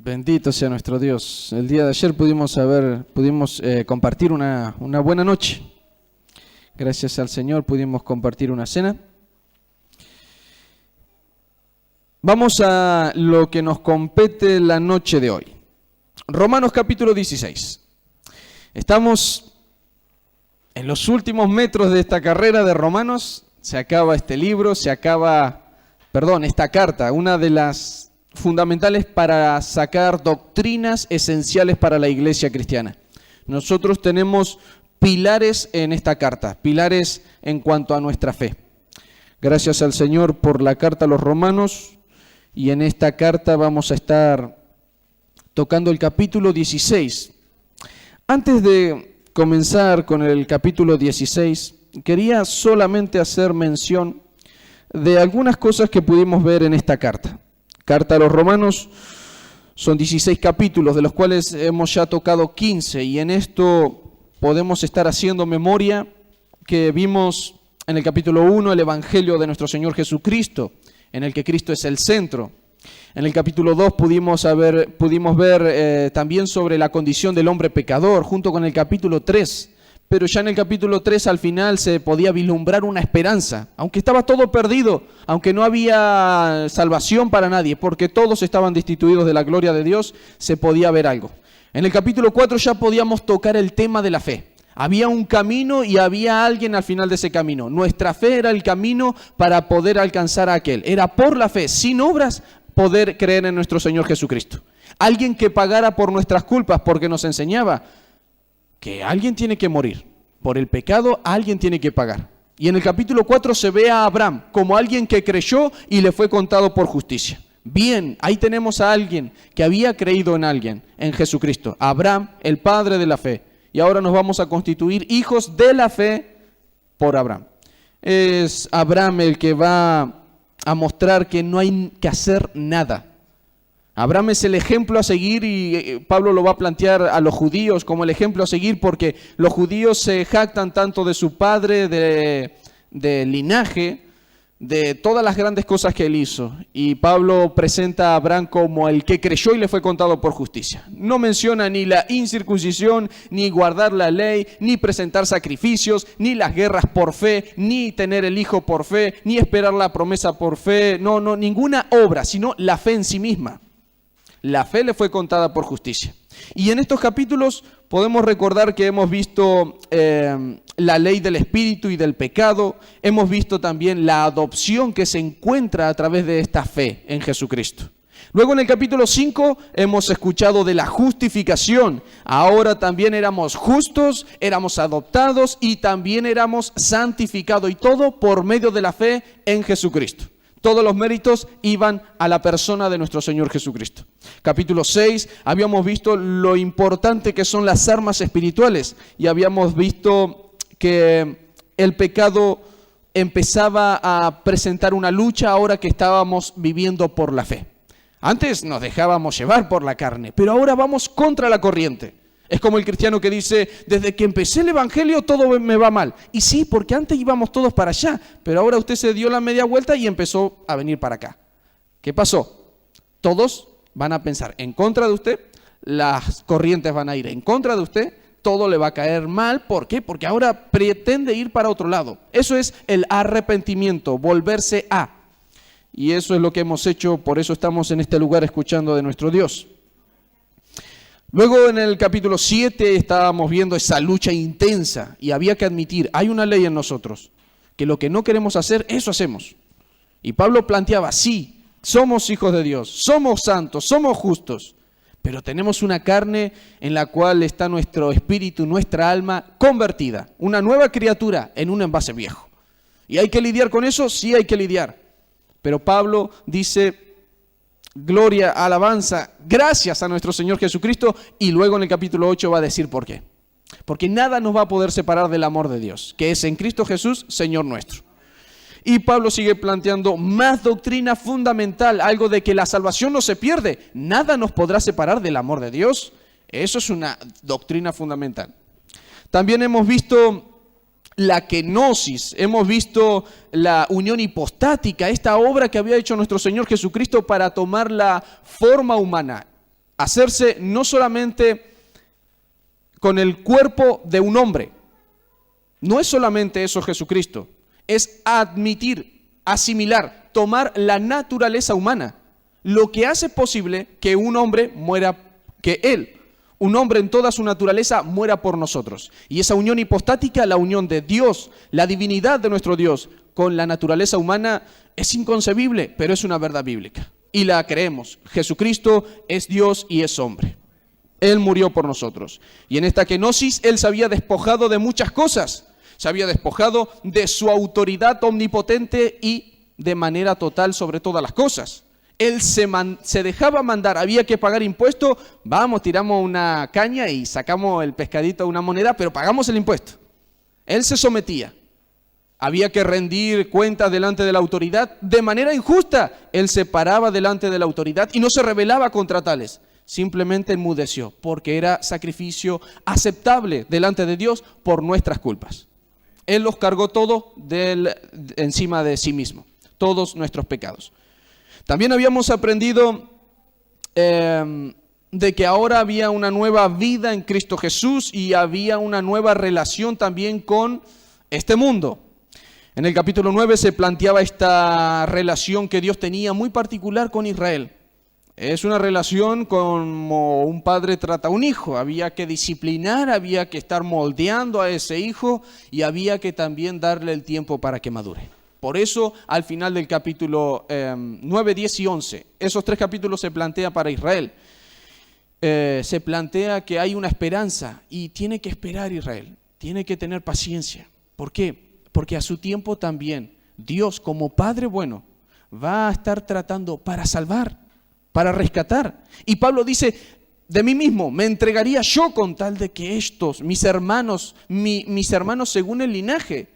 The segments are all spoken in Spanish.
Bendito sea nuestro Dios. El día de ayer pudimos compartir una buena noche. Gracias al Señor pudimos compartir una cena. Vamos a lo que nos compete la noche de hoy. Romanos capítulo 16. Estamos en los últimos metros de esta carrera de Romanos. Se acaba este libro, esta carta, una de las fundamentales para sacar doctrinas esenciales para la iglesia cristiana. Nosotros tenemos pilares en esta carta, pilares en cuanto a nuestra fe. Gracias al Señor por la carta a los Romanos, y en esta carta vamos a estar tocando el capítulo 16. Antes de comenzar con el capítulo 16, quería solamente hacer mención de algunas cosas que pudimos ver en esta carta. Carta a los Romanos son 16 capítulos, de los cuales hemos ya tocado 15, y en esto podemos estar haciendo memoria que vimos en el capítulo 1 el Evangelio de nuestro Señor Jesucristo, en el que Cristo es el centro. En el capítulo 2 pudimos ver también sobre la condición del hombre pecador, junto con el capítulo 3. Pero ya en el capítulo 3 al final se podía vislumbrar una esperanza, aunque estaba todo perdido, aunque no había salvación para nadie, porque todos estaban destituidos de la gloria de Dios, se podía ver algo. En el capítulo 4 ya podíamos tocar el tema de la fe. Había un camino y había alguien al final de ese camino. Nuestra fe era el camino para poder alcanzar a aquel. Era por la fe, sin obras, poder creer en nuestro Señor Jesucristo. Alguien que pagara por nuestras culpas, porque nos enseñaba que alguien tiene que morir. Por el pecado alguien tiene que pagar. Y en el capítulo 4 se ve a Abraham como alguien que creyó y le fue contado por justicia. Bien, ahí tenemos a alguien que había creído en alguien, en Jesucristo. Abraham, el padre de la fe. Y ahora nos vamos a constituir hijos de la fe por Abraham. Es Abraham el que va a mostrar que no hay que hacer nada. Abraham es el ejemplo a seguir, y Pablo lo va a plantear a los judíos como el ejemplo a seguir, porque los judíos se jactan tanto de su padre, de linaje, de todas las grandes cosas que él hizo. Y Pablo presenta a Abraham como el que creyó y le fue contado por justicia. No menciona ni la incircuncisión, ni guardar la ley, ni presentar sacrificios, ni las guerras por fe, ni tener el hijo por fe, ni esperar la promesa por fe. No, ninguna obra, sino la fe en sí misma. La fe le fue contada por justicia. Y en estos capítulos podemos recordar que hemos visto la ley del espíritu y del pecado. Hemos visto también la adopción que se encuentra a través de esta fe en Jesucristo. Luego en el capítulo 5 hemos escuchado de la justificación. Ahora también éramos justos, éramos adoptados y también éramos santificados. Y todo por medio de la fe en Jesucristo. Todos los méritos iban a la persona de nuestro Señor Jesucristo. Capítulo 6, habíamos visto lo importante que son las armas espirituales, y habíamos visto que el pecado empezaba a presentar una lucha ahora que estábamos viviendo por la fe. Antes nos dejábamos llevar por la carne, pero ahora vamos contra la corriente. Es como el cristiano que dice, desde que empecé el evangelio todo me va mal. Y sí, porque antes íbamos todos para allá, pero ahora usted se dio la media vuelta y empezó a venir para acá. ¿Qué pasó? Todos van a pensar en contra de usted, las corrientes van a ir en contra de usted, todo le va a caer mal. ¿Por qué? Porque ahora pretende ir para otro lado. Eso es el arrepentimiento, volverse a. Y eso es lo que hemos hecho, por eso estamos en este lugar escuchando de nuestro Dios. Luego en el capítulo 7 estábamos viendo esa lucha intensa, y había que admitir, hay una ley en nosotros, que lo que no queremos hacer, eso hacemos. Y Pablo planteaba, sí, somos hijos de Dios, somos santos, somos justos, pero tenemos una carne en la cual está nuestro espíritu, nuestra alma convertida, una nueva criatura en un envase viejo. ¿Y hay que lidiar con eso? Sí, hay que lidiar. Pero Pablo dice, gloria, alabanza, gracias a nuestro Señor Jesucristo, y luego en el capítulo 8 va a decir por qué. Porque nada nos va a poder separar del amor de Dios, que es en Cristo Jesús, Señor nuestro. Y Pablo sigue planteando más doctrina fundamental, algo de que la salvación no se pierde. Nada nos podrá separar del amor de Dios. Eso es una doctrina fundamental. También hemos visto la kenosis, hemos visto la unión hipostática, esta obra que había hecho nuestro Señor Jesucristo para tomar la forma humana. hacerse no solamente con el cuerpo de un hombre. No es solamente eso Jesucristo, es admitir, asimilar, tomar la naturaleza humana, lo que hace posible que un hombre muera, que él, un hombre en toda su naturaleza, muera por nosotros. Y esa unión hipostática, la unión de Dios, la divinidad de nuestro Dios con la naturaleza humana, es inconcebible, pero es una verdad bíblica. Y la creemos. Jesucristo es Dios y es hombre. Él murió por nosotros. Y en esta kenosis, Él se había despojado de muchas cosas. Se había despojado de su autoridad omnipotente y de manera total sobre todas las cosas. Él se dejaba mandar, había que pagar impuesto, vamos, tiramos una caña y sacamos el pescadito, una moneda, pero pagamos el impuesto. Él se sometía. Había que rendir cuentas delante de la autoridad de manera injusta. Él se paraba delante de la autoridad y no se rebelaba contra tales. Simplemente enmudeció, porque era sacrificio aceptable delante de Dios por nuestras culpas. Él los cargó todo encima de sí mismo, todos nuestros pecados. También habíamos aprendido de que ahora había una nueva vida en Cristo Jesús y había una nueva relación también con este mundo. En el capítulo 9 se planteaba esta relación que Dios tenía muy particular con Israel. Es una relación como un padre trata a un hijo. Había que disciplinar, había que estar moldeando a ese hijo y había que también darle el tiempo para que madure. Por eso, al final del capítulo 9, 10 y 11, esos 3 capítulos se plantea para Israel. Se plantea que hay una esperanza y tiene que esperar Israel, tiene que tener paciencia. ¿Por qué? Porque a su tiempo también Dios, como Padre bueno, va a estar tratando para salvar, para rescatar. Y Pablo dice, de mí mismo me entregaría yo con tal de que estos, mis hermanos según el linaje,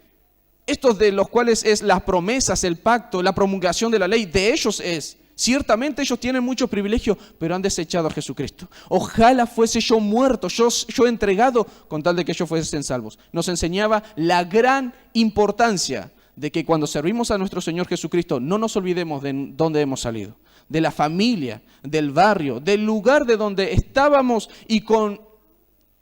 estos de los cuales es las promesas, el pacto, la promulgación de la ley, de ellos es. Ciertamente ellos tienen muchos privilegios, pero han desechado a Jesucristo. Ojalá fuese yo muerto, yo entregado, con tal de que ellos fuesen salvos. Nos enseñaba la gran importancia de que cuando servimos a nuestro Señor Jesucristo, no nos olvidemos de dónde hemos salido, de la familia, del barrio, del lugar de donde estábamos y con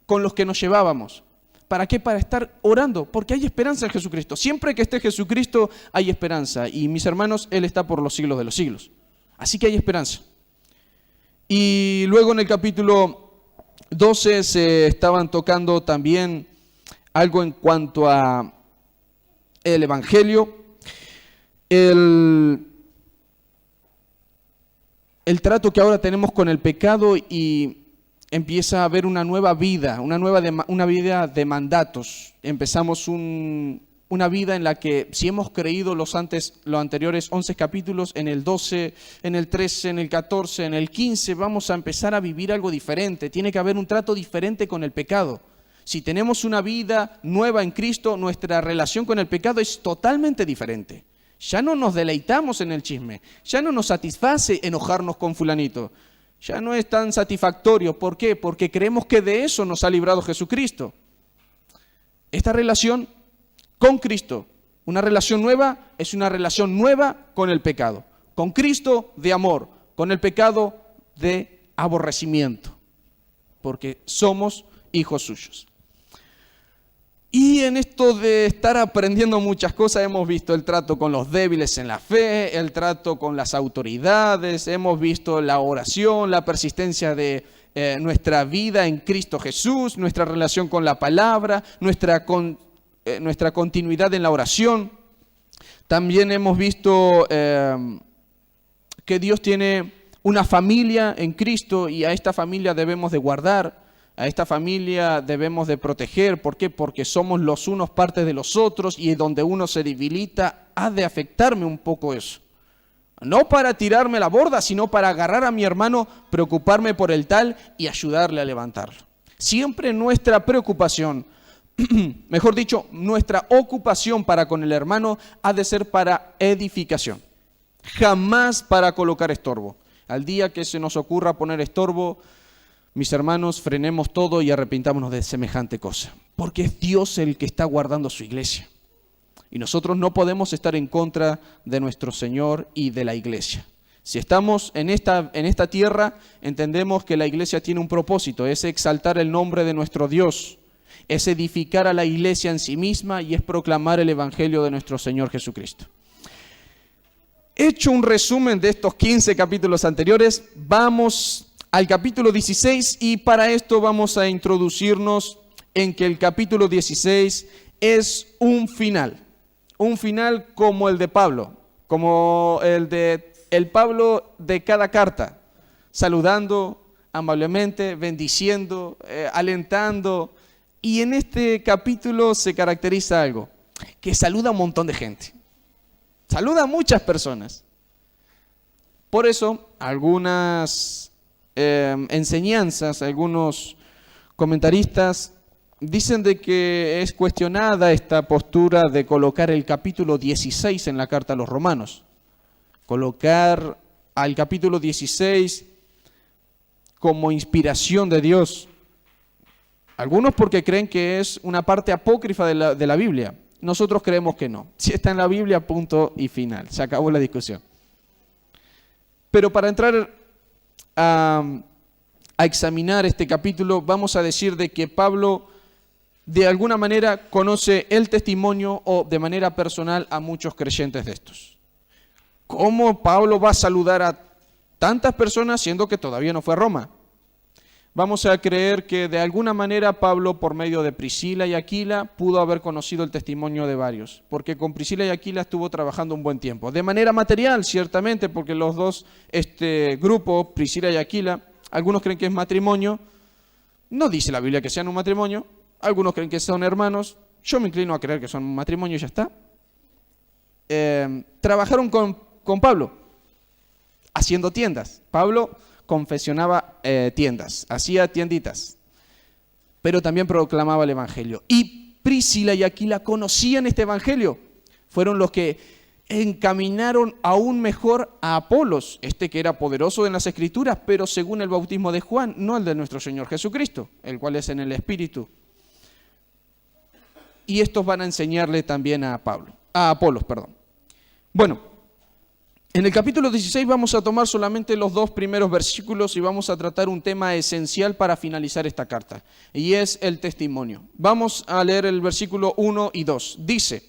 los que nos llevábamos. ¿Para qué? Para estar orando, porque hay esperanza en Jesucristo. Siempre que esté Jesucristo hay esperanza. Y mis hermanos, Él está por los siglos de los siglos. Así que hay esperanza. Y luego en el capítulo 12 se estaban tocando también algo en cuanto a el Evangelio, el trato que ahora tenemos con el pecado y empieza a haber una nueva vida, una vida de mandatos. Empezamos una vida en la que si hemos creído los anteriores 11 capítulos, en el 12, en el 13, en el 14, en el 15, vamos a empezar a vivir algo diferente. Tiene que haber un trato diferente con el pecado. Si tenemos una vida nueva en Cristo, nuestra relación con el pecado es totalmente diferente. Ya no nos deleitamos en el chisme, ya no nos satisface enojarnos con fulanito. Ya no es tan satisfactorio. ¿Por qué? Porque creemos que de eso nos ha librado Jesucristo. Esta relación con Cristo, una relación nueva, es una relación nueva con el pecado. Con Cristo de amor, con el pecado de aborrecimiento. Porque somos hijos suyos. Y en esto de estar aprendiendo muchas cosas, hemos visto el trato con los débiles en la fe, el trato con las autoridades, hemos visto la oración, la persistencia de nuestra vida en Cristo Jesús, nuestra relación con la palabra, nuestra continuidad en la oración. También hemos visto que Dios tiene una familia en Cristo y a esta familia debemos de guardar. A esta familia debemos de proteger. ¿Por qué? Porque somos los unos parte de los otros y donde uno se debilita, ha de afectarme un poco eso. No para tirarme la borda, sino para agarrar a mi hermano, preocuparme por el tal y ayudarle a levantarlo. Siempre nuestra preocupación, mejor dicho, nuestra ocupación para con el hermano ha de ser para edificación. Jamás para colocar estorbo. Al día que se nos ocurra poner estorbo, mis hermanos, frenemos todo y arrepintámonos de semejante cosa. Porque es Dios el que está guardando su iglesia. Y nosotros no podemos estar en contra de nuestro Señor y de la iglesia. Si estamos en esta tierra, entendemos que la iglesia tiene un propósito, es exaltar el nombre de nuestro Dios, es edificar a la iglesia en sí misma y es proclamar el evangelio de nuestro Señor Jesucristo. Hecho un resumen de estos 15 capítulos anteriores, vamos al capítulo 16 y para esto vamos a introducirnos en que el capítulo 16 es un final como el de Pablo, como el Pablo de cada carta, saludando amablemente, bendiciendo, alentando. Y en este capítulo se caracteriza algo, que saluda a un montón de gente. Saluda a muchas personas. Por eso, algunas enseñanzas, algunos comentaristas dicen de que es cuestionada esta postura de colocar el capítulo 16 en la carta a los romanos. Colocar al capítulo 16 como inspiración de Dios. Algunos porque creen que es una parte apócrifa de la Biblia. Nosotros creemos que no. Si está en la Biblia, punto y final. Se acabó la discusión. Pero para entrar a examinar este capítulo, vamos a decir de que Pablo de alguna manera conoce el testimonio o de manera personal a muchos creyentes de estos. ¿Cómo Pablo va a saludar a tantas personas siendo que todavía no fue a Roma? Vamos a creer que de alguna manera Pablo, por medio de Priscila y Aquila, pudo haber conocido el testimonio de varios, porque con Priscila y Aquila estuvo trabajando un buen tiempo. De manera material, ciertamente, porque los dos grupos, Priscila y Aquila, algunos creen que es matrimonio, no dice la Biblia que sean un matrimonio, algunos creen que son hermanos, yo me inclino a creer que son un matrimonio y ya está. Trabajaron con Pablo, haciendo tiendas. Pablo confeccionaba tiendas, hacía tienditas, pero también proclamaba el evangelio. Y Priscila y Aquila conocían este evangelio, fueron los que encaminaron aún mejor a Apolos, que era poderoso en las escrituras, pero según el bautismo de Juan, no el de nuestro Señor Jesucristo, el cual es en el Espíritu. Y estos van a enseñarle también a Apolos. Bueno, en el capítulo 16 vamos a tomar solamente los 2 primeros versículos y vamos a tratar un tema esencial para finalizar esta carta, y es el testimonio. Vamos a leer el versículo 1 y 2. Dice: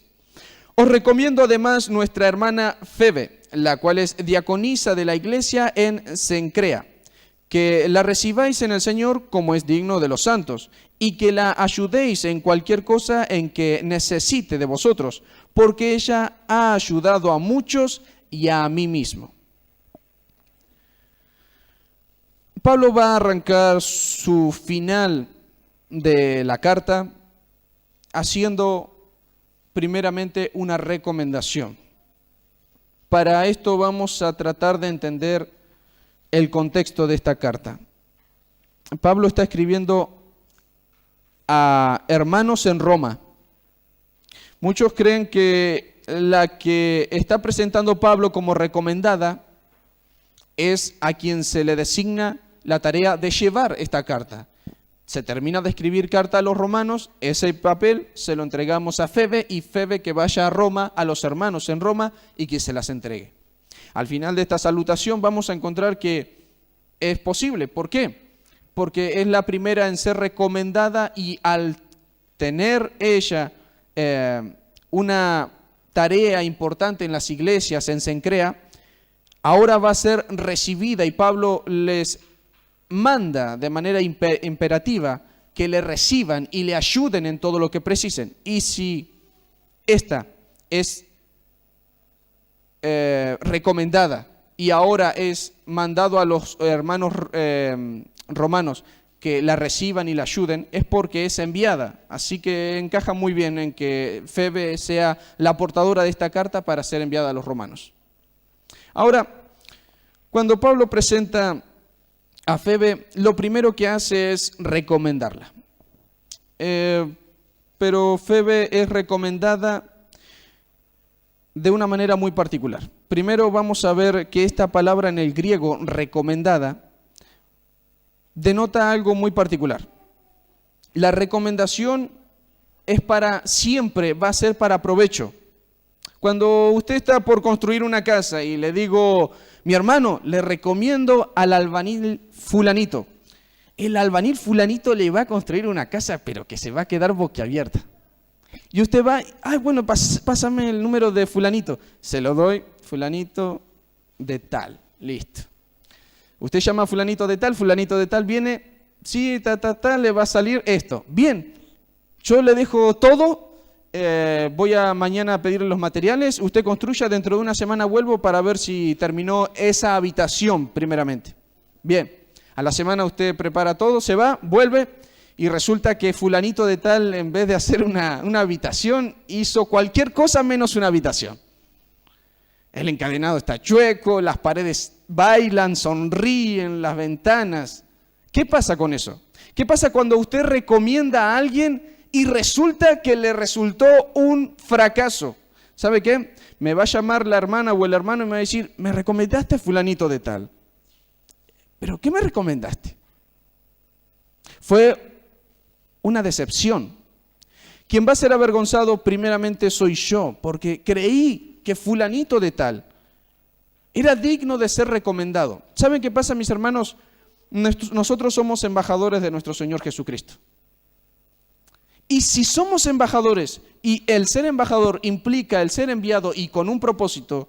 os recomiendo además nuestra hermana Febe, la cual es diaconisa de la iglesia en Cencrea, que la recibáis en el Señor como es digno de los santos, y que la ayudéis en cualquier cosa en que necesite de vosotros, porque ella ha ayudado a muchos y a mí mismo. Pablo va a arrancar su final de la carta haciendo primeramente una recomendación. Para esto vamos a tratar de entender el contexto de esta carta. Pablo está escribiendo a hermanos en Roma. Muchos creen que la que está presentando Pablo como recomendada es a quien se le designa la tarea de llevar esta carta. Se termina de escribir carta a los romanos, ese papel se lo entregamos a Febe y Febe que vaya a Roma, a los hermanos en Roma y que se las entregue. Al final de esta salutación vamos a encontrar que es posible. ¿Por qué? Porque es la primera en ser recomendada y al tener ella una tarea importante en las iglesias en Cencrea, ahora va a ser recibida y Pablo les manda de manera imperativa que le reciban y le ayuden en todo lo que precisen. Y si esta es recomendada y ahora es mandado a los hermanos romanos que la reciban y la ayuden, es porque es enviada. Así que encaja muy bien en que Febe sea la portadora de esta carta para ser enviada a los romanos. Ahora, cuando Pablo presenta a Febe, lo primero que hace es recomendarla. Pero Febe es recomendada de una manera muy particular. Primero vamos a ver que esta palabra en el griego, recomendada, denota algo muy particular. La recomendación es siempre va a ser para provecho. Cuando usted está por construir una casa y le digo, mi hermano, le recomiendo al albañil fulanito. El albañil fulanito le va a construir una casa, pero que se va a quedar boquiabierta. Y usted va, ay, bueno, pásame el número de fulanito. Se lo doy, fulanito de tal, listo. Usted llama a fulanito de tal viene, sí, le va a salir esto. Bien, yo le dejo todo, voy a mañana a pedirle los materiales, usted construya, dentro de una semana vuelvo para ver si terminó esa habitación primeramente. Bien, a la semana usted prepara todo, se va, vuelve y resulta que fulanito de tal, en vez de hacer una habitación, hizo cualquier cosa menos una habitación. El encadenado está chueco, las paredes bailan, sonríen, las ventanas. ¿Qué pasa con eso? ¿Qué pasa cuando usted recomienda a alguien y resulta que le resultó un fracaso? ¿Sabe qué? Me va a llamar la hermana o el hermano y me va a decir, me recomendaste a fulanito de tal. ¿Pero qué me recomendaste? Fue una decepción. Quien va a ser avergonzado primeramente soy yo, porque creí que fulanito de tal era digno de ser recomendado. ¿Saben qué pasa, mis hermanos? Nosotros somos embajadores de nuestro Señor Jesucristo. Y si somos embajadores, y el ser embajador implica el ser enviado y con un propósito,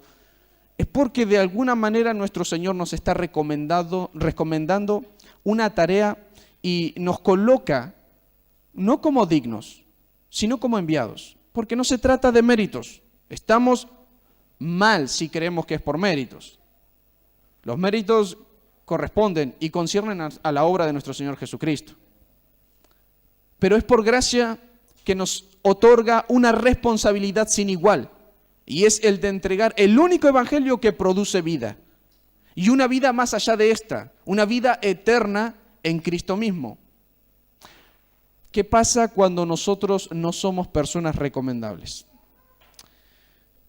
es porque de alguna manera nuestro Señor nos está recomendando una tarea y nos coloca no como dignos, sino como enviados. Porque no se trata de méritos. Estamos mal si creemos que es por méritos. Los méritos corresponden y conciernen a la obra de nuestro Señor Jesucristo. Pero es por gracia que nos otorga una responsabilidad sin igual, y es el de entregar el único evangelio que produce vida, y una vida más allá de esta, una vida eterna en Cristo mismo. ¿Qué pasa cuando nosotros no somos personas recomendables?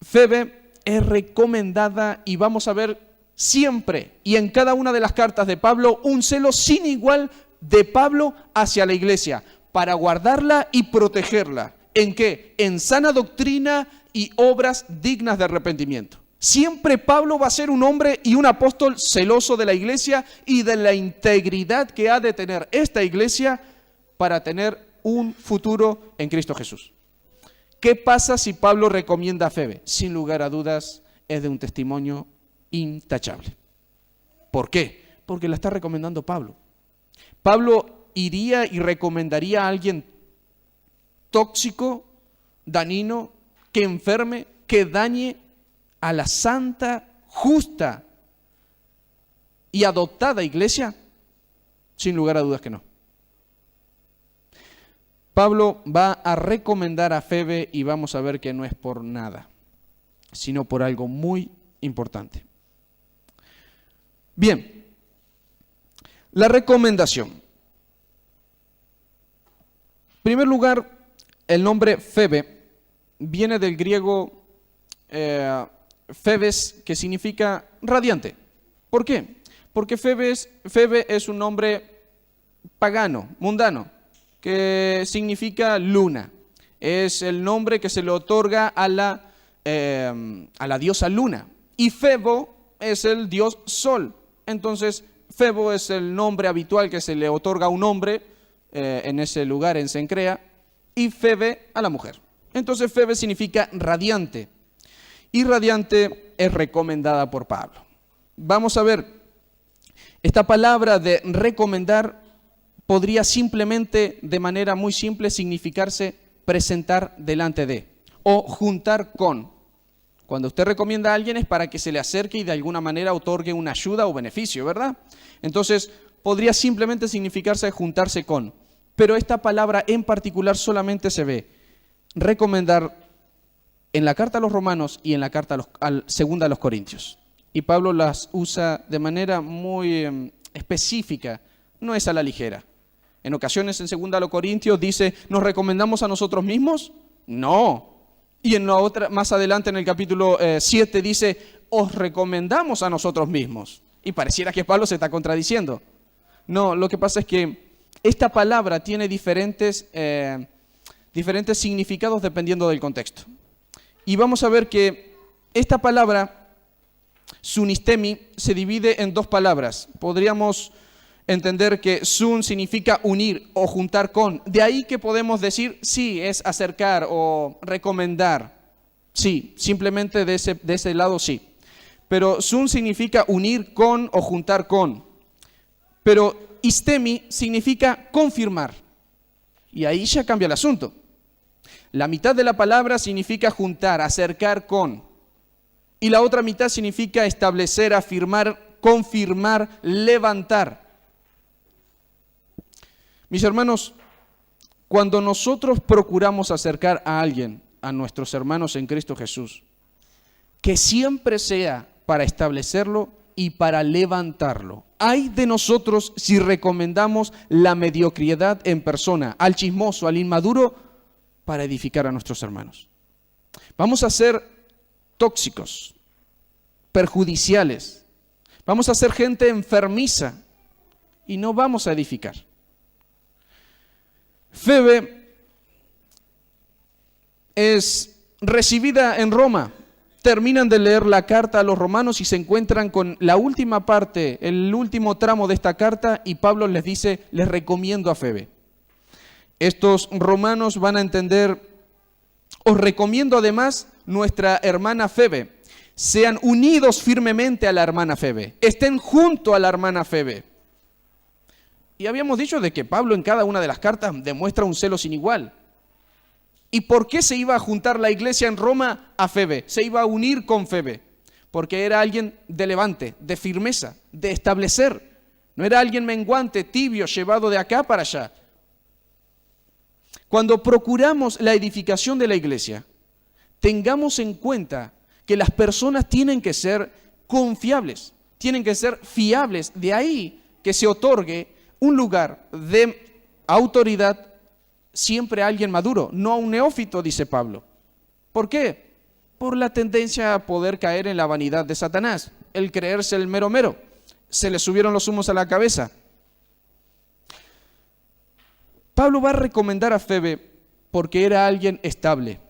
Febe es recomendada y vamos a ver siempre y en cada una de las cartas de Pablo un celo sin igual de Pablo hacia la iglesia para guardarla y protegerla. ¿En qué? En sana doctrina y obras dignas de arrepentimiento. Siempre Pablo va a ser un hombre y un apóstol celoso de la iglesia y de la integridad que ha de tener esta iglesia para tener un futuro en Cristo Jesús. ¿Qué pasa si Pablo recomienda a Febe? Sin lugar a dudas, es de un testimonio intachable. ¿Por qué? Porque la está recomendando Pablo. Pablo iría y recomendaría a alguien tóxico, dañino, que enferme, que dañe a la santa, justa y adoptada iglesia. Sin lugar a dudas que no. Pablo va a recomendar a Febe y vamos a ver que no es por nada, sino por algo muy importante. Bien, la recomendación. En primer lugar, el nombre Febe viene del griego Febes, que significa radiante. ¿Por qué? Porque Febe es un nombre pagano, mundano, que significa luna. Es el nombre que se le otorga a la diosa luna. Y Febo es el dios sol. Entonces, Febo es el nombre habitual que se le otorga a un hombre en ese lugar, en Cencrea, y Febe a la mujer. Entonces, Febe significa radiante. Y radiante es recomendada por Pablo. Vamos a ver, esta palabra de recomendar podría simplemente, de manera muy simple, significarse presentar delante de o juntar con. Cuando usted recomienda a alguien es para que se le acerque y de alguna manera otorgue una ayuda o beneficio, ¿verdad? Entonces, podría simplemente significarse juntarse con. Pero esta palabra en particular solamente se ve recomendar en la carta a los Romanos y en la carta segunda a los Corintios. Y Pablo las usa de manera muy específica, no es a la ligera. En ocasiones en segunda a los Corintios dice, ¿nos recomendamos a nosotros mismos? No. Y en la otra, más adelante en el capítulo 7 dice, os recomendamos a nosotros mismos. Y pareciera que Pablo se está contradiciendo. No, lo que pasa es que esta palabra tiene diferentes significados dependiendo del contexto. Y vamos a ver que esta palabra, sunistemi, se divide en dos palabras. Podríamos entender que sun significa unir o juntar con. De ahí que podemos decir, sí, es acercar o recomendar. Sí, simplemente de ese lado sí. Pero sun significa unir con o juntar con. Pero istemi significa confirmar. Y ahí ya cambia el asunto. La mitad de la palabra significa juntar, acercar con. Y la otra mitad significa establecer, afirmar, confirmar, levantar. Mis hermanos, cuando nosotros procuramos acercar a alguien, a nuestros hermanos en Cristo Jesús, que siempre sea para establecerlo y para levantarlo. Ay de nosotros si recomendamos la mediocridad en persona, al chismoso, al inmaduro, para edificar a nuestros hermanos. Vamos a ser tóxicos, perjudiciales, vamos a ser gente enfermiza y no vamos a edificar. Febe es recibida en Roma. Terminan de leer la carta a los romanos y se encuentran con la última parte, el último tramo de esta carta, y Pablo les dice, les recomiendo a Febe. Estos romanos van a entender, os recomiendo además nuestra hermana Febe. Sean unidos firmemente a la hermana Febe, estén junto a la hermana Febe. Y habíamos dicho de que Pablo en cada una de las cartas demuestra un celo sin igual. ¿Y por qué se iba a juntar la iglesia en Roma a Febe? Se iba a unir con Febe, porque era alguien de levante, de firmeza, de establecer. No era alguien menguante, tibio, llevado de acá para allá. Cuando procuramos la edificación de la iglesia, tengamos en cuenta que las personas tienen que ser confiables, tienen que ser fiables. De ahí que se otorgue un lugar de autoridad siempre a alguien maduro, no a un neófito, dice Pablo. ¿Por qué? Por la tendencia a poder caer en la vanidad de Satanás, el creerse el mero mero. Se le subieron los humos a la cabeza. Pablo va a recomendar a Febe porque era alguien estable.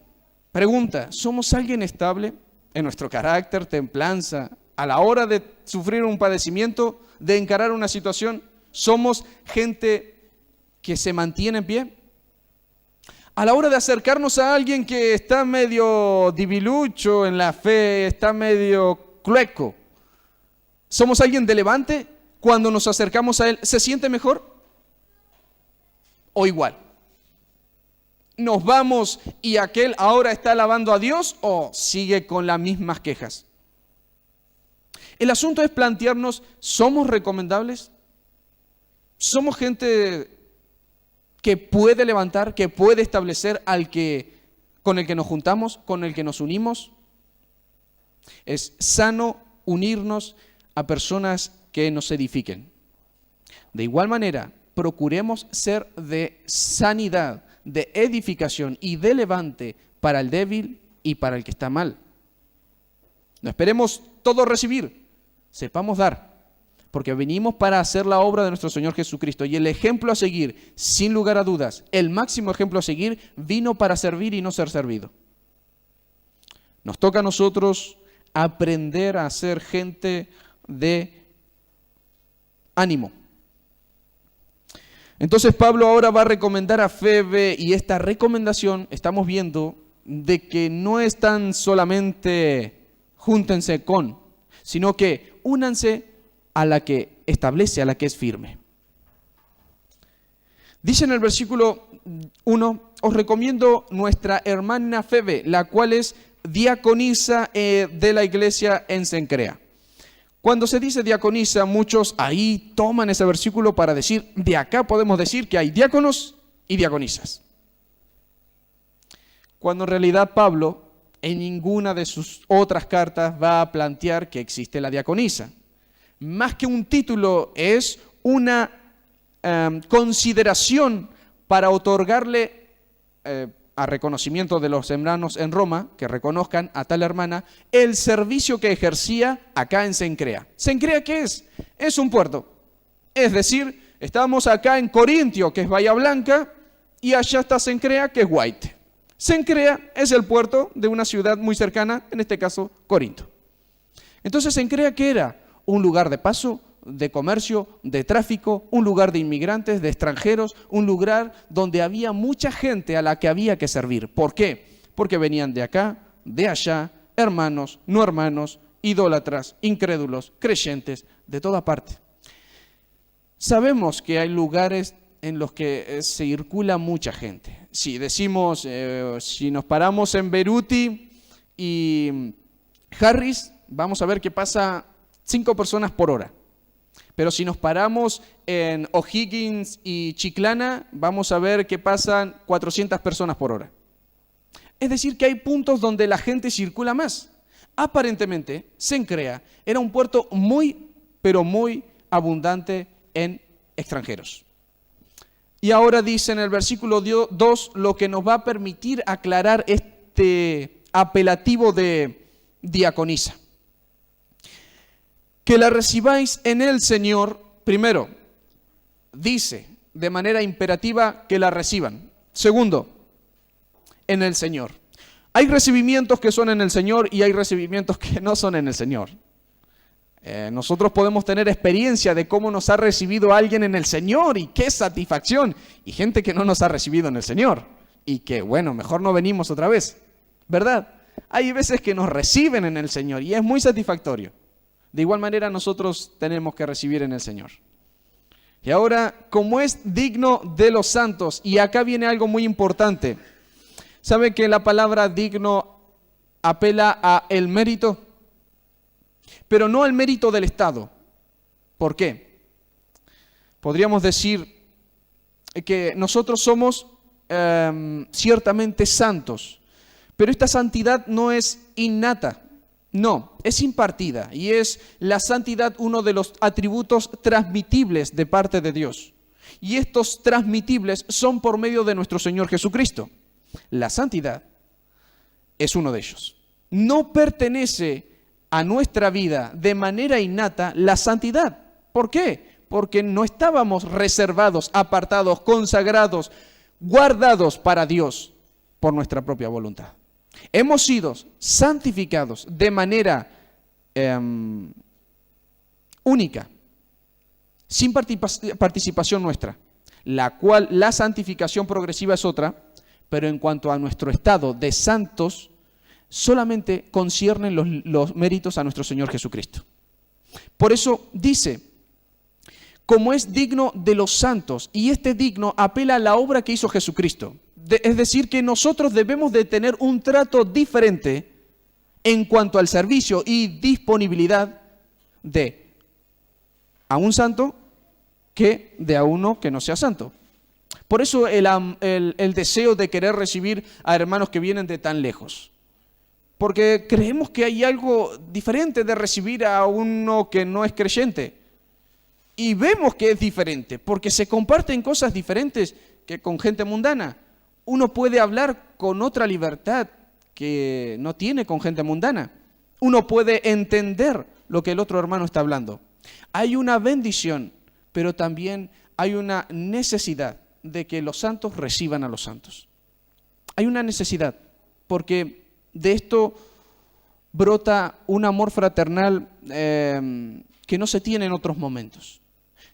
Pregunta, ¿somos alguien estable en nuestro carácter, templanza, a la hora de sufrir un padecimiento, de encarar una situación? ¿Somos gente que se mantiene en pie? A la hora de acercarnos a alguien que está medio divilucho en la fe, está medio clueco, ¿somos alguien de levante? Cuando nos acercamos a él, ¿se siente mejor? ¿O igual? ¿Nos vamos y aquel ahora está alabando a Dios o sigue con las mismas quejas? El asunto es plantearnos, ¿somos recomendables? ¿Somos gente que puede levantar, que puede establecer con el que nos juntamos, con el que nos unimos? Es sano unirnos a personas que nos edifiquen. De igual manera, procuremos ser de sanidad, de edificación y de levante para el débil y para el que está mal. No esperemos todo recibir, sepamos dar. Porque venimos para hacer la obra de nuestro Señor Jesucristo. Y el ejemplo a seguir, sin lugar a dudas, el máximo ejemplo a seguir, vino para servir y no ser servido. Nos toca a nosotros aprender a ser gente de ánimo. Entonces Pablo ahora va a recomendar a Febe, y esta recomendación estamos viendo de que no es tan solamente júntense con, sino que únanse a la que establece, a la que es firme. Dice en el versículo 1, os recomiendo nuestra hermana Febe, la cual es diaconisa de la iglesia en Cencrea. Cuando se dice diaconisa, muchos ahí toman ese versículo para decir, de acá podemos decir que hay diáconos y diaconisas. Cuando en realidad Pablo en ninguna de sus otras cartas va a plantear que existe la diaconisa. Más que un título, es una consideración para otorgarle a reconocimiento de los hermanos en Roma, que reconozcan a tal hermana, el servicio que ejercía acá en Cencrea. ¿Cencrea qué es? Es un puerto. Es decir, estamos acá en Corintio, que es Bahía Blanca, y allá está Cencrea, que es White. Cencrea es el puerto de una ciudad muy cercana, en este caso Corinto. Entonces Cencrea, ¿qué era? Un lugar de paso, de comercio, de tráfico, un lugar de inmigrantes, de extranjeros, un lugar donde había mucha gente a la que había que servir. ¿Por qué? Porque venían de acá, de allá, hermanos, no hermanos, idólatras, incrédulos, creyentes, de toda parte. Sabemos que hay lugares en los que circula mucha gente. Si decimos, si nos paramos en Beruti y Harris, vamos a ver que pasa 5 personas por hora. Pero si nos paramos en O'Higgins y Chiclana, vamos a ver que pasan 400 personas por hora. Es decir, que hay puntos donde la gente circula más. Aparentemente, Cencrea era un puerto muy, pero muy abundante en extranjeros. Y ahora dice en el versículo 2 lo que nos va a permitir aclarar este apelativo de diaconisa. Que la recibáis en el Señor, primero, dice de manera imperativa que la reciban. Segundo, en el Señor. Hay recibimientos que son en el Señor y hay recibimientos que no son en el Señor. Nosotros podemos tener experiencia de cómo nos ha recibido alguien en el Señor y qué satisfacción. Y gente que no nos ha recibido en el Señor y que, bueno, mejor no venimos otra vez, ¿verdad? Hay veces que nos reciben en el Señor y es muy satisfactorio. De igual manera nosotros tenemos que recibir en el Señor. Y ahora, como es digno de los santos, y acá viene algo muy importante. ¿Sabe que la palabra digno apela a el mérito? Pero no al mérito del Estado. ¿Por qué? Podríamos decir que nosotros somos ciertamente santos, pero esta santidad no es innata. No, es impartida y es la santidad uno de los atributos transmitibles de parte de Dios. Y estos transmitibles son por medio de nuestro Señor Jesucristo. La santidad es uno de ellos. No pertenece a nuestra vida de manera innata la santidad. ¿Por qué? Porque no estábamos reservados, apartados, consagrados, guardados para Dios por nuestra propia voluntad. Hemos sido santificados de manera única, sin participación nuestra, la cual la santificación progresiva es otra, pero en cuanto a nuestro estado de santos, solamente conciernen los méritos a nuestro Señor Jesucristo. Por eso dice, como es digno de los santos, y este digno apela a la obra que hizo Jesucristo. Es decir, que nosotros debemos de tener un trato diferente en cuanto al servicio y disponibilidad de a un santo que de a uno que no sea santo. Por eso el deseo de querer recibir a hermanos que vienen de tan lejos. Porque creemos que hay algo diferente de recibir a uno que no es creyente. Y vemos que es diferente, porque se comparten cosas diferentes que con gente mundana. Uno puede hablar con otra libertad que no tiene con gente mundana. Uno puede entender lo que el otro hermano está hablando. Hay una bendición, pero también hay una necesidad de que los santos reciban a los santos. Hay una necesidad, porque de esto brota un amor fraternal que no se tiene en otros momentos.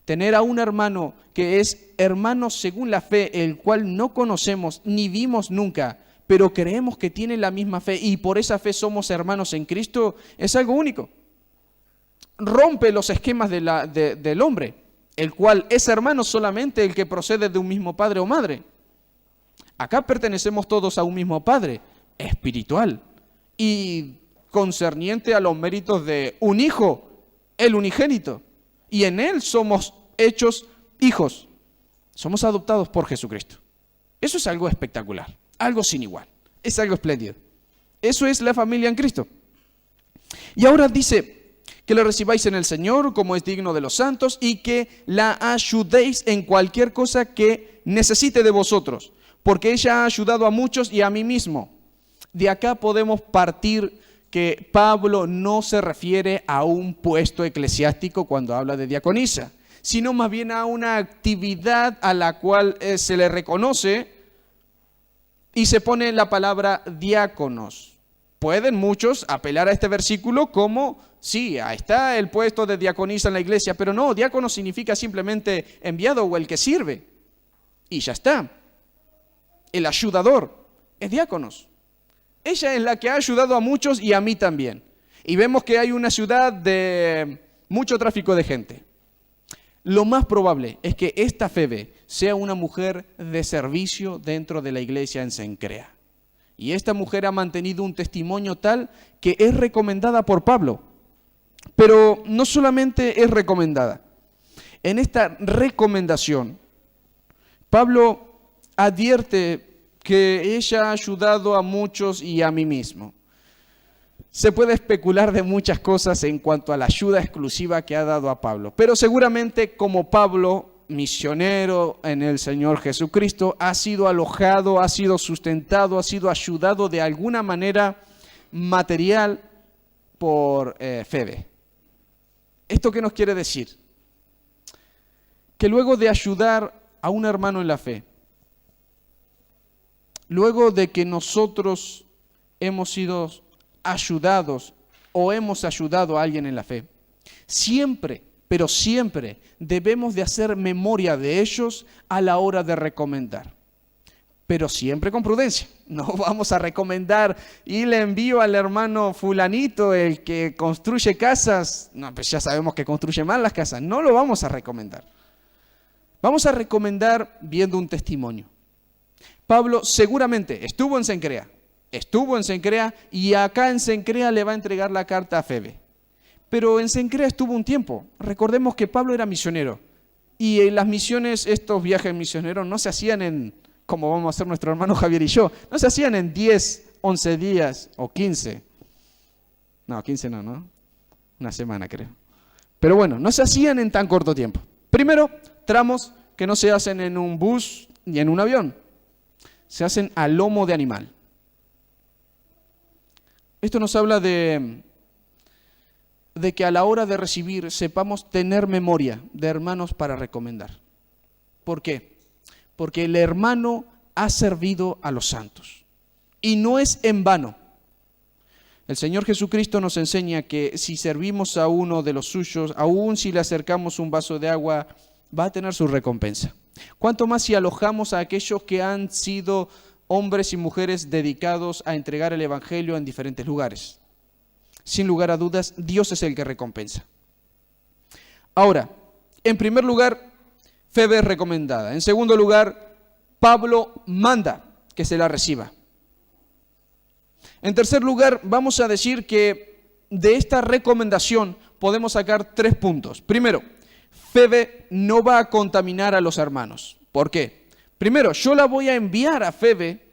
Tener a un hermano que es hermano según la fe, el cual no conocemos ni vimos nunca, pero creemos que tiene la misma fe y por esa fe somos hermanos en Cristo, es algo único. Rompe los esquemas del hombre, el cual es hermano solamente el que procede de un mismo padre o madre. Acá pertenecemos todos a un mismo padre espiritual y concerniente a los méritos de un hijo, el unigénito. Y en Él somos hechos hijos. Somos adoptados por Jesucristo. Eso es algo espectacular, algo sin igual. Es algo espléndido. Eso es la familia en Cristo. Y ahora dice que la recibáis en el Señor como es digno de los santos y que la ayudéis en cualquier cosa que necesite de vosotros, porque ella ha ayudado a muchos y a mí mismo. De acá podemos partir que Pablo no se refiere a un puesto eclesiástico cuando habla de diaconisa, sino más bien a una actividad a la cual se le reconoce y se pone la palabra diáconos. Pueden muchos apelar a este versículo como, sí, ahí está el puesto de diaconisa en la iglesia, pero no, diácono significa simplemente enviado o el que sirve. Y ya está. El ayudador es diáconos. Ella es la que ha ayudado a muchos y a mí también. Y vemos que hay una ciudad de mucho tráfico de gente. Lo más probable es que esta Febe sea una mujer de servicio dentro de la iglesia en Cencrea. Y esta mujer ha mantenido un testimonio tal que es recomendada por Pablo. Pero no solamente es recomendada. En esta recomendación, Pablo advierte que ella ha ayudado a muchos y a mí mismo. Se puede especular de muchas cosas en cuanto a la ayuda exclusiva que ha dado a Pablo, pero seguramente como Pablo, misionero en el Señor Jesucristo, ha sido alojado, ha sido sustentado, ha sido ayudado de alguna manera material por Febe. ¿Esto qué nos quiere decir? Que luego de ayudar a un hermano en la fe, luego de que nosotros hemos sido ayudados o hemos ayudado a alguien en la fe, siempre, pero siempre debemos de hacer memoria de ellos a la hora de recomendar. Pero siempre con prudencia. No vamos a recomendar y le envío al hermano fulanito, el que construye casas. No, pues ya sabemos que construye mal las casas. No lo vamos a recomendar. Vamos a recomendar viendo un testimonio. Pablo seguramente estuvo en Cencrea y acá en Cencrea le va a entregar la carta a Febe. Pero en Cencrea estuvo un tiempo. Recordemos que Pablo era misionero y en las misiones, estos viajes misioneros no se hacían en, como vamos a hacer nuestro hermano Javier y yo, no se hacían en 10, 11 días o 15. No, 15 no, una semana creo. Pero bueno, no se hacían en tan corto tiempo. Primero, tramos que no se hacen en un bus ni en un avión. Se hacen a lomo de animal. Esto nos habla de que a la hora de recibir sepamos tener memoria de hermanos para recomendar. ¿Por qué? Porque el hermano ha servido a los santos. Y no es en vano. El Señor Jesucristo nos enseña que si servimos a uno de los suyos, aun si le acercamos un vaso de agua, va a tener su recompensa. ¿Cuánto más si alojamos a aquellos que han sido hombres y mujeres dedicados a entregar el Evangelio en diferentes lugares? Sin lugar a dudas, Dios es el que recompensa. Ahora, en primer lugar, Febe es recomendada. En segundo lugar, Pablo manda que se la reciba. En tercer lugar, vamos a decir que de esta recomendación podemos sacar 3 puntos. Primero, Febe no va a contaminar a los hermanos. ¿Por qué? Primero, yo la voy a enviar a Febe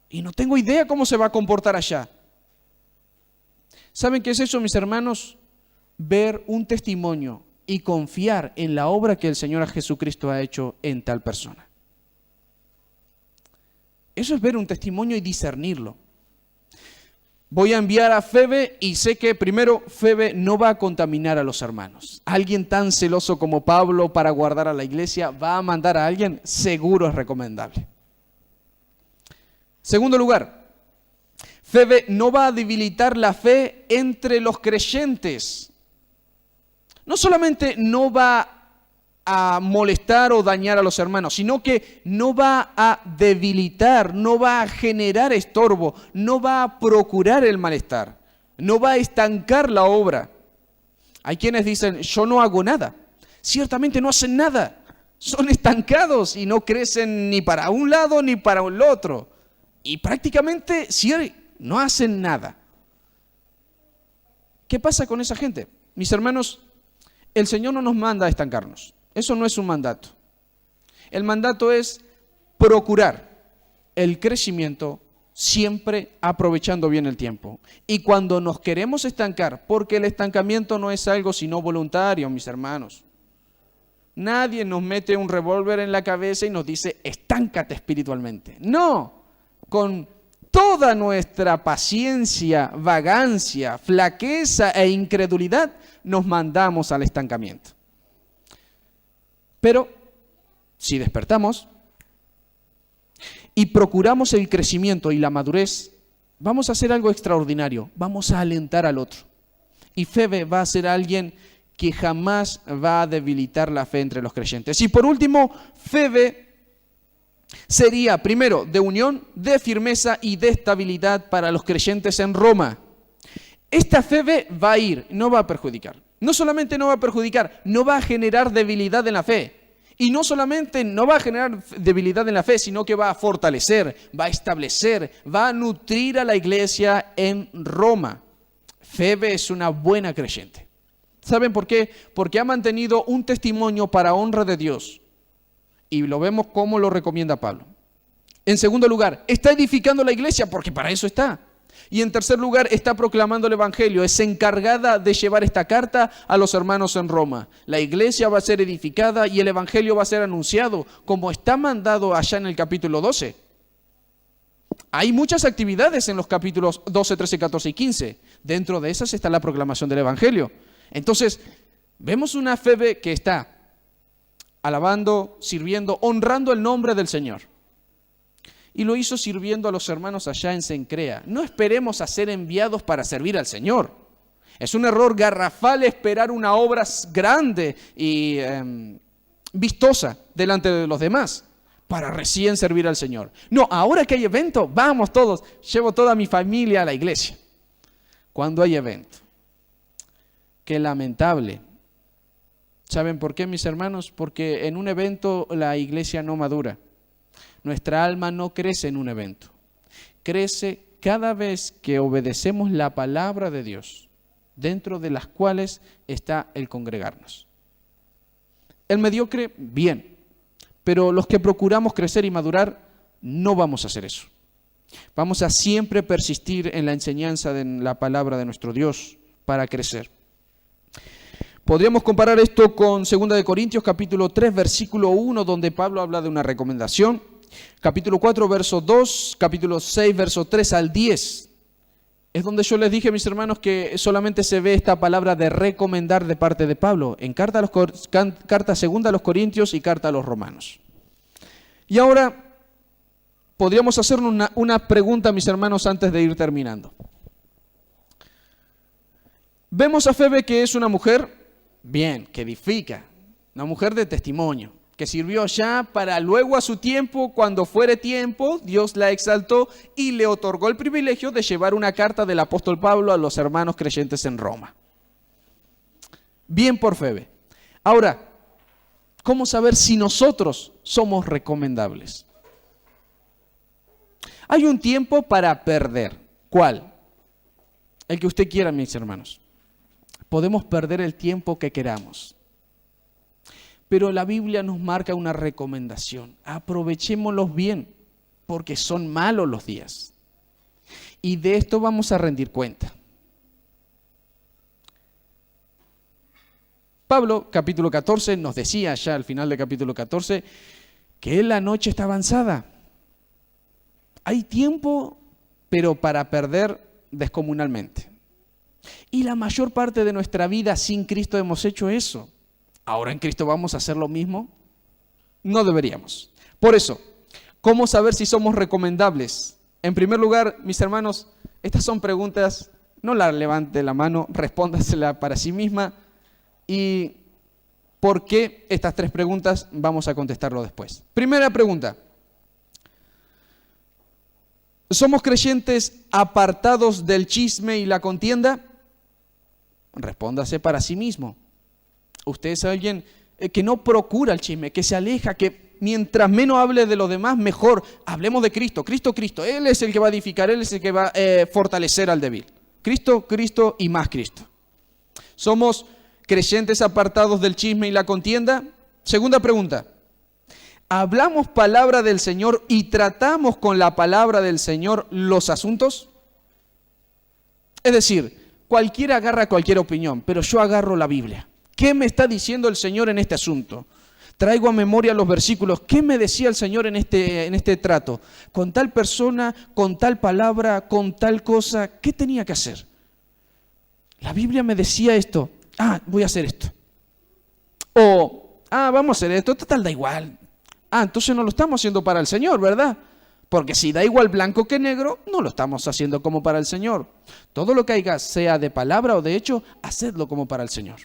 y no tengo idea cómo se va a comportar allá. ¿Saben qué es eso, mis hermanos? Ver un testimonio y confiar en la obra que el Señor Jesucristo ha hecho en tal persona. Eso es ver un testimonio y discernirlo. Voy a enviar a Febe y sé que primero Febe no va a contaminar a los hermanos. Alguien tan celoso como Pablo para guardar a la iglesia va a mandar a alguien, seguro es recomendable. Segundo lugar, Febe no va a debilitar la fe entre los creyentes. No solamente no va a molestar o dañar a los hermanos, sino que no va a debilitar, no va a generar estorbo, no va a procurar el malestar, no va a estancar la obra. Hay quienes dicen, yo no hago nada. Ciertamente no hacen nada, son estancados y no crecen ni para un lado ni para el otro. Y prácticamente no hacen nada. ¿Qué pasa con esa gente? Mis hermanos, el Señor no nos manda a estancarnos. Eso no es un mandato. El mandato es procurar el crecimiento siempre aprovechando bien el tiempo. Y cuando nos queremos estancar, porque el estancamiento no es algo sino voluntario, mis hermanos. Nadie nos mete un revólver en la cabeza y nos dice, estáncate espiritualmente. No, con toda nuestra paciencia, vagancia, flaqueza e incredulidad, nos mandamos al estancamiento. Pero si despertamos y procuramos el crecimiento y la madurez, vamos a hacer algo extraordinario, vamos a alentar al otro. Y Febe va a ser alguien que jamás va a debilitar la fe entre los creyentes. Y por último, Febe sería, primero, de unión, de firmeza y de estabilidad para los creyentes en Roma. Esta Febe va a ir, no va a perjudicar. No solamente no va a perjudicar, no va a generar debilidad en la fe. Y no solamente no va a generar debilidad en la fe, sino que va a fortalecer, va a establecer, va a nutrir a la iglesia en Roma. Febe es una buena creyente. ¿Saben por qué? Porque ha mantenido un testimonio para honra de Dios. Y lo vemos como lo recomienda Pablo. En segundo lugar, está edificando la iglesia porque para eso está. Y en tercer lugar, está proclamando el Evangelio. Es encargada de llevar esta carta a los hermanos en Roma. La iglesia va a ser edificada y el Evangelio va a ser anunciado, como está mandado allá en el capítulo 12. Hay muchas actividades en los capítulos 12, 13, 14 y 15. Dentro de esas está la proclamación del Evangelio. Entonces, vemos una Febe que está alabando, sirviendo, honrando el nombre del Señor. Y lo hizo sirviendo a los hermanos allá en Cencrea. No esperemos a ser enviados para servir al Señor. Es un error garrafal esperar una obra grande y vistosa delante de los demás para recién servir al Señor. No, ahora que hay evento, vamos todos. Llevo toda mi familia a la iglesia. Cuando hay evento. Qué lamentable. ¿Saben por qué, mis hermanos? Porque en un evento la iglesia no madura. Nuestra alma no crece en un evento. Crece cada vez que obedecemos la palabra de Dios, dentro de las cuales está el congregarnos. El mediocre, bien, pero los que procuramos crecer y madurar, no vamos a hacer eso. Vamos a siempre persistir en la enseñanza de la palabra de nuestro Dios para crecer. Podríamos comparar esto con 2 Corintios capítulo 3, versículo 1, donde Pablo habla de una recomendación. Capítulo 4, verso 2, capítulo 6, verso 3 al 10. Es donde yo les dije, mis hermanos, que solamente se ve esta palabra de recomendar de parte de Pablo en carta segunda a los Corintios y carta a los Romanos. Y ahora podríamos hacer una pregunta, mis hermanos, antes de ir terminando. Vemos a Febe que es una mujer, bien, que edifica, una mujer de testimonio, que sirvió ya para luego a su tiempo, cuando fuere tiempo, Dios la exaltó y le otorgó el privilegio de llevar una carta del apóstol Pablo a los hermanos creyentes en Roma. Bien por Febe. Ahora, ¿cómo saber si nosotros somos recomendables? Hay un tiempo para perder. ¿Cuál? El que usted quiera, mis hermanos. Podemos perder el tiempo que queramos. Pero la Biblia nos marca una recomendación. Aprovechémoslos bien, porque son malos los días. Y de esto vamos a rendir cuenta. Pablo, capítulo 14, nos decía ya al final del capítulo 14, que la noche está avanzada. Hay tiempo, pero para perder descomunalmente. Y la mayor parte de nuestra vida sin Cristo hemos hecho eso. ¿Ahora en Cristo vamos a hacer lo mismo? No deberíamos. Por eso, ¿cómo saber si somos recomendables? En primer lugar, mis hermanos, estas son preguntas, no la levante la mano, respóndasela para sí misma. ¿Y por qué estas tres preguntas? Vamos a contestarlo después. Primera pregunta. ¿Somos creyentes apartados del chisme y la contienda? Respóndase para sí mismo. Usted es alguien que no procura el chisme, que se aleja, que mientras menos hable de los demás, mejor. Hablemos de Cristo, Cristo, Cristo. Él es el que va a edificar, Él es el que va a fortalecer al débil. Cristo, Cristo y más Cristo. ¿Somos creyentes apartados del chisme y la contienda? Segunda pregunta. ¿Hablamos palabra del Señor y tratamos con la palabra del Señor los asuntos? Es decir, cualquiera agarra cualquier opinión, pero yo agarro la Biblia. ¿Qué me está diciendo el Señor en este asunto? Traigo a memoria los versículos. ¿Qué me decía el Señor en este trato? Con tal persona, con tal palabra, con tal cosa, ¿qué tenía que hacer? La Biblia me decía esto. Voy a hacer esto. O, vamos a hacer esto. Total, da igual. Entonces no lo estamos haciendo para el Señor, ¿verdad? Porque si da igual blanco que negro, no lo estamos haciendo como para el Señor. Todo lo que haga, sea de palabra o de hecho, hacedlo como para el Señor.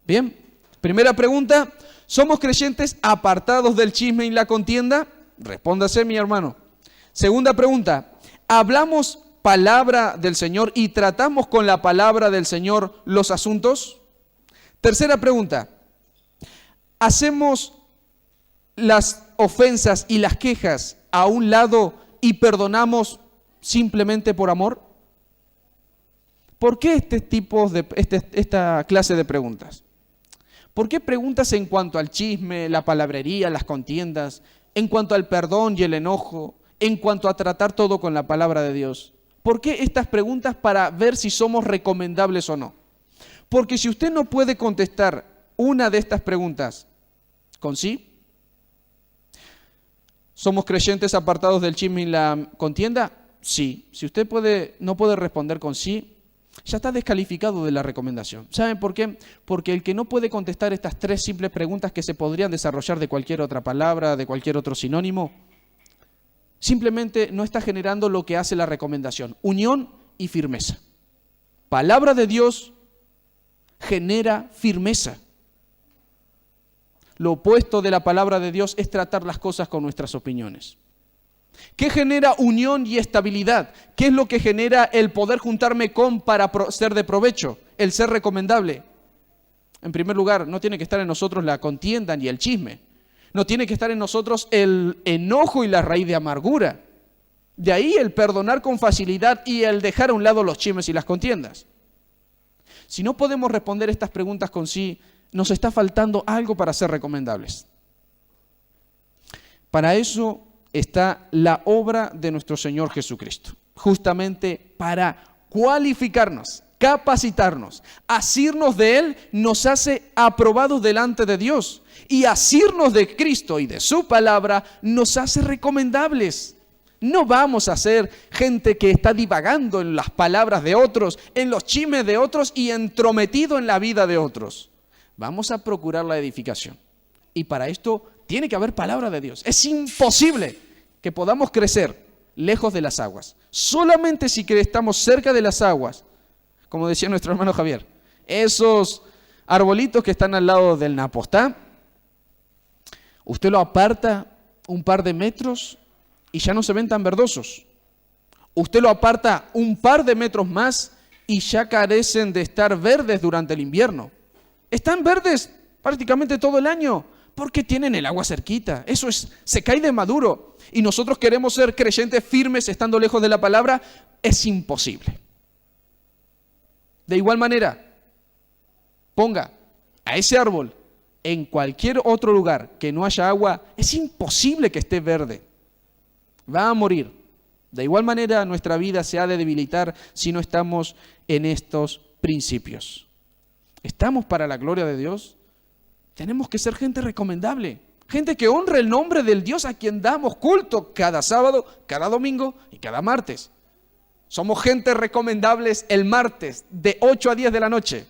Bien, primera pregunta, ¿somos creyentes apartados del chisme y la contienda? Respóndase, mi hermano. Segunda pregunta, ¿hablamos palabra del Señor y tratamos con la palabra del Señor los asuntos? Tercera pregunta, ¿hacemos las ofensas y las quejas a un lado y perdonamos simplemente por amor? ¿Por qué esta clase de preguntas? ¿Por qué preguntas en cuanto al chisme, la palabrería, las contiendas, en cuanto al perdón y el enojo, en cuanto a tratar todo con la palabra de Dios? ¿Por qué estas preguntas para ver si somos recomendables o no? Porque si usted no puede contestar una de estas preguntas con sí, ¿somos creyentes apartados del chisme y la contienda? Sí. Si usted no puede responder con sí, ya está descalificado de la recomendación. ¿Saben por qué? Porque el que no puede contestar estas tres simples preguntas que se podrían desarrollar de cualquier otra palabra, de cualquier otro sinónimo, simplemente no está generando lo que hace la recomendación, unión y firmeza. Palabra de Dios genera firmeza. Lo opuesto de la palabra de Dios es tratar las cosas con nuestras opiniones. ¿Qué genera unión y estabilidad? ¿Qué es lo que genera el poder juntarme con para ser de provecho? El ser recomendable. En primer lugar, no tiene que estar en nosotros la contienda ni el chisme. No tiene que estar en nosotros el enojo y la raíz de amargura. De ahí el perdonar con facilidad y el dejar a un lado los chismes y las contiendas. Si no podemos responder estas preguntas con sí, nos está faltando algo para ser recomendables. Para eso está la obra de nuestro Señor Jesucristo, justamente para cualificarnos, capacitarnos. Asirnos de Él nos hace aprobados delante de Dios, y asirnos de Cristo y de su palabra nos hace recomendables. No vamos a ser gente que está divagando en las palabras de otros, en los chismes de otros y entrometido en la vida de otros. Vamos a procurar la edificación. Y para esto tiene que haber palabra de Dios. Es imposible que podamos crecer lejos de las aguas. Solamente si estamos cerca de las aguas, como decía nuestro hermano Javier, esos arbolitos que están al lado del Napostá, usted lo aparta un par de metros y ya no se ven tan verdosos. Usted lo aparta un par de metros más y ya carecen de estar verdes durante el invierno. Están verdes prácticamente todo el año porque tienen el agua cerquita. Eso se cae de maduro. Y nosotros queremos ser creyentes firmes estando lejos de la palabra. Es imposible. De igual manera, ponga a ese árbol en cualquier otro lugar que no haya agua, es imposible que esté verde. Va a morir. De igual manera, nuestra vida se ha de debilitar si no estamos en estos principios. ¿Estamos para la gloria de Dios? Tenemos que ser gente recomendable, gente que honre el nombre del Dios a quien damos culto cada sábado, cada domingo y cada martes. Somos gente recomendables el martes de 8 a 10 de la noche.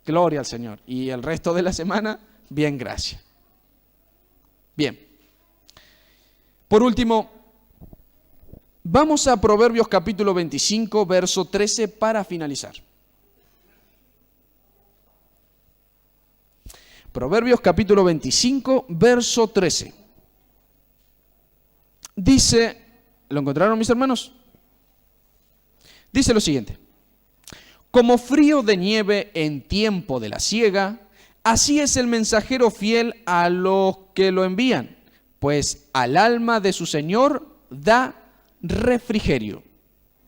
Gloria al Señor. Y el resto de la semana, bien, gracias. Bien. Por último, vamos a Proverbios capítulo 25, verso 13 para finalizar. Proverbios capítulo 25, verso 13. Dice, ¿lo encontraron mis hermanos? Dice lo siguiente: como frío de nieve en tiempo de la siega, así es el mensajero fiel a los que lo envían, pues al alma de su Señor da refrigerio.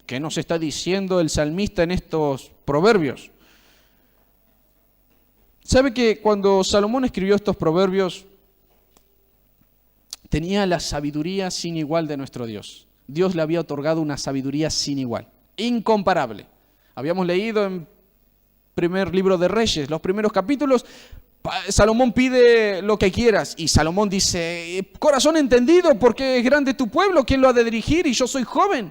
¿Qué nos está diciendo el salmista en estos proverbios? ¿Sabe que cuando Salomón escribió estos proverbios, tenía la sabiduría sin igual de nuestro Dios? Dios le había otorgado una sabiduría sin igual, incomparable. Habíamos leído en primer libro de Reyes, los primeros capítulos, Salomón pide lo que quieras y Salomón dice, corazón entendido, porque es grande tu pueblo, ¿quién lo ha de dirigir? Y yo soy joven.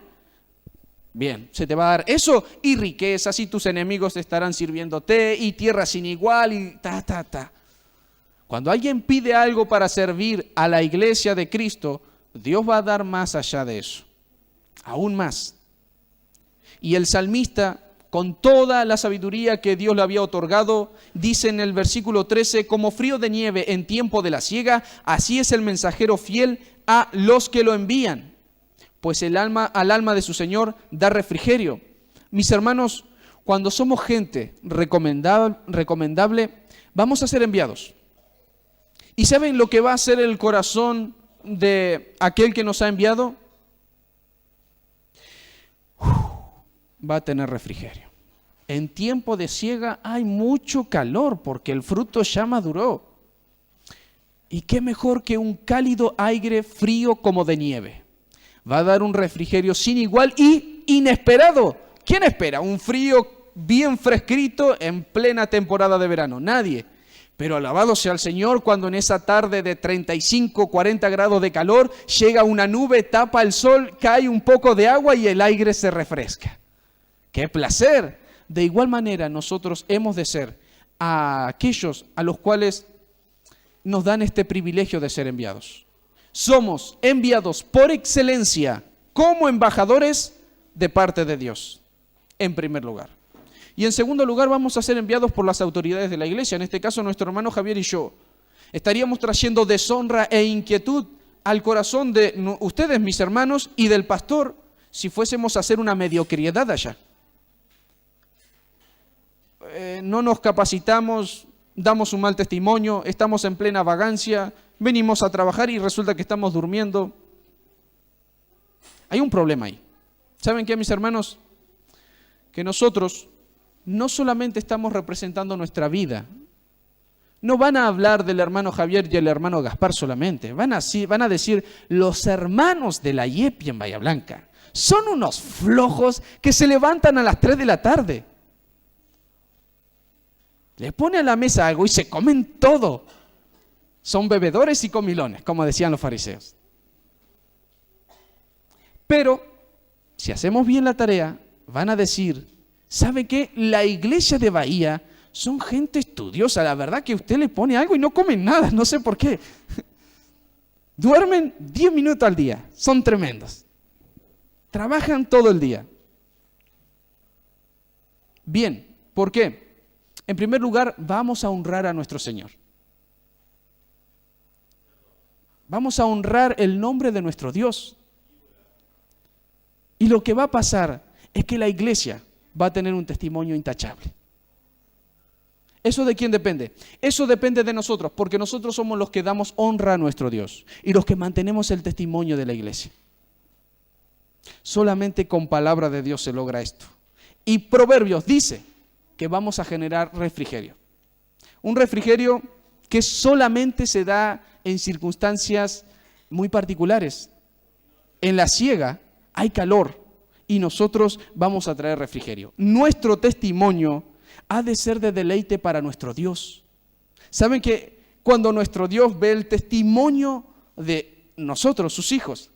Bien, se te va a dar eso y riquezas y tus enemigos estarán sirviéndote y tierra sin igual y ta. Cuando alguien pide algo para servir a la iglesia de Cristo, Dios va a dar más allá de eso, aún más. Y el salmista, con toda la sabiduría que Dios le había otorgado, dice en el versículo 13, como frío de nieve en tiempo de la siega, así es el mensajero fiel a los que lo envían, pues al alma de su Señor da refrigerio. Mis hermanos, cuando somos gente recomendable, vamos a ser enviados. ¿Y saben lo que va a hacer el corazón de aquel que nos ha enviado? Va a tener refrigerio. En tiempo de siega hay mucho calor porque el fruto ya maduró. Y qué mejor que un cálido aire frío como de nieve. Va a dar un refrigerio sin igual y inesperado. ¿Quién espera un frío bien fresquito en plena temporada de verano? Nadie. Pero alabado sea el Señor cuando en esa tarde de 35, 40 grados de calor llega una nube, tapa el sol, cae un poco de agua y el aire se refresca. ¡Qué placer! De igual manera nosotros hemos de ser a aquellos a los cuales nos dan este privilegio de ser enviados. Somos enviados por excelencia como embajadores de parte de Dios, en primer lugar. Y en segundo lugar vamos a ser enviados por las autoridades de la iglesia, en este caso nuestro hermano Javier y yo. Estaríamos trayendo deshonra e inquietud al corazón de ustedes, mis hermanos, y del pastor, si fuésemos a hacer una mediocridad allá. No nos capacitamos, damos un mal testimonio, estamos en plena vagancia, venimos a trabajar y resulta que estamos durmiendo. Hay un problema ahí. ¿Saben qué, mis hermanos? Que nosotros no solamente estamos representando nuestra vida. No van a hablar del hermano Javier y el hermano Gaspar solamente. Van a decir, los hermanos de la IEPI en Bahía Blanca son unos flojos que se levantan a las 3 de la tarde. Le pone a la mesa algo y se comen todo. Son bebedores y comilones, como decían los fariseos. Pero, si hacemos bien la tarea, van a decir, ¿sabe qué? La iglesia de Bahía son gente estudiosa. La verdad que usted le pone algo y no comen nada, no sé por qué. Duermen 10 minutos al día, son tremendos. Trabajan todo el día. Bien, ¿por qué? En primer lugar, vamos a honrar a nuestro Señor. Vamos a honrar el nombre de nuestro Dios. Y lo que va a pasar es que la iglesia va a tener un testimonio intachable. ¿Eso de quién depende? Eso depende de nosotros, porque nosotros somos los que damos honra a nuestro Dios y los que mantenemos el testimonio de la iglesia. Solamente con palabra de Dios se logra esto. Y Proverbios dice que vamos a generar refrigerio. Un refrigerio que solamente se da en circunstancias muy particulares. En la siega hay calor y nosotros vamos a traer refrigerio. Nuestro testimonio ha de ser de deleite para nuestro Dios. ¿Saben que cuando nuestro Dios ve el testimonio de nosotros, sus hijos,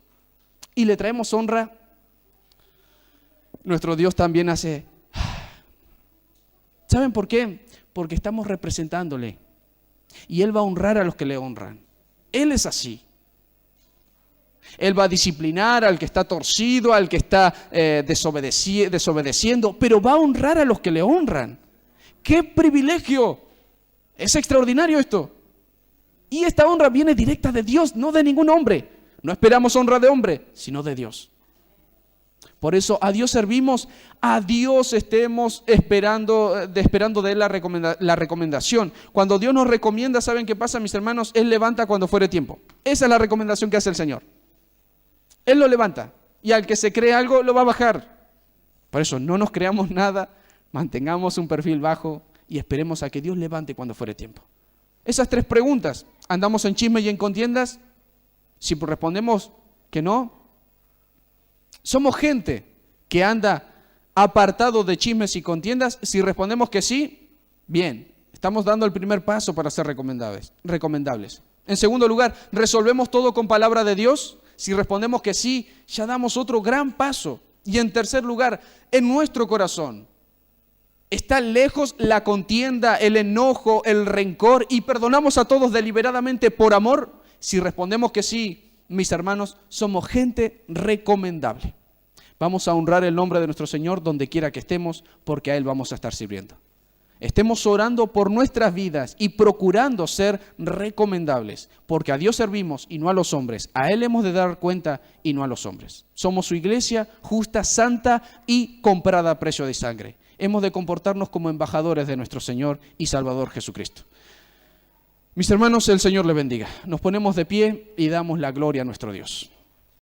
y le traemos honra, nuestro Dios también hace... ¿Saben por qué? Porque estamos representándole. Y Él va a honrar a los que le honran. Él es así. Él va a disciplinar al que está torcido, al que está desobedeciendo, pero va a honrar a los que le honran. ¡Qué privilegio! Es extraordinario esto. Y esta honra viene directa de Dios, no de ningún hombre. No esperamos honra de hombre, sino de Dios. Por eso a Dios servimos, a Dios estemos esperando de Él la recomendación. Cuando Dios nos recomienda, ¿saben qué pasa, mis hermanos? Él levanta cuando fuere tiempo. Esa es la recomendación que hace el Señor. Él lo levanta y al que se cree algo lo va a bajar. Por eso no nos creamos nada, mantengamos un perfil bajo y esperemos a que Dios levante cuando fuere tiempo. Esas 3 preguntas, ¿andamos en chisme y en contiendas? Si respondemos que no, somos gente que anda apartado de chismes y contiendas. Si respondemos que sí, bien, estamos dando el primer paso para ser recomendables. En segundo lugar, ¿resolvemos todo con palabra de Dios? Si respondemos que sí, ya damos otro gran paso. Y en tercer lugar, en nuestro corazón, ¿está lejos la contienda, el enojo, el rencor y perdonamos a todos deliberadamente por amor? Si respondemos que sí, mis hermanos, somos gente recomendable. Vamos a honrar el nombre de nuestro Señor donde quiera que estemos, porque a Él vamos a estar sirviendo. Estemos orando por nuestras vidas y procurando ser recomendables, porque a Dios servimos y no a los hombres. A Él hemos de dar cuenta y no a los hombres. Somos su iglesia justa, santa y comprada a precio de sangre. Hemos de comportarnos como embajadores de nuestro Señor y Salvador Jesucristo. Mis hermanos, el Señor les bendiga. Nos ponemos de pie y damos la gloria a nuestro Dios.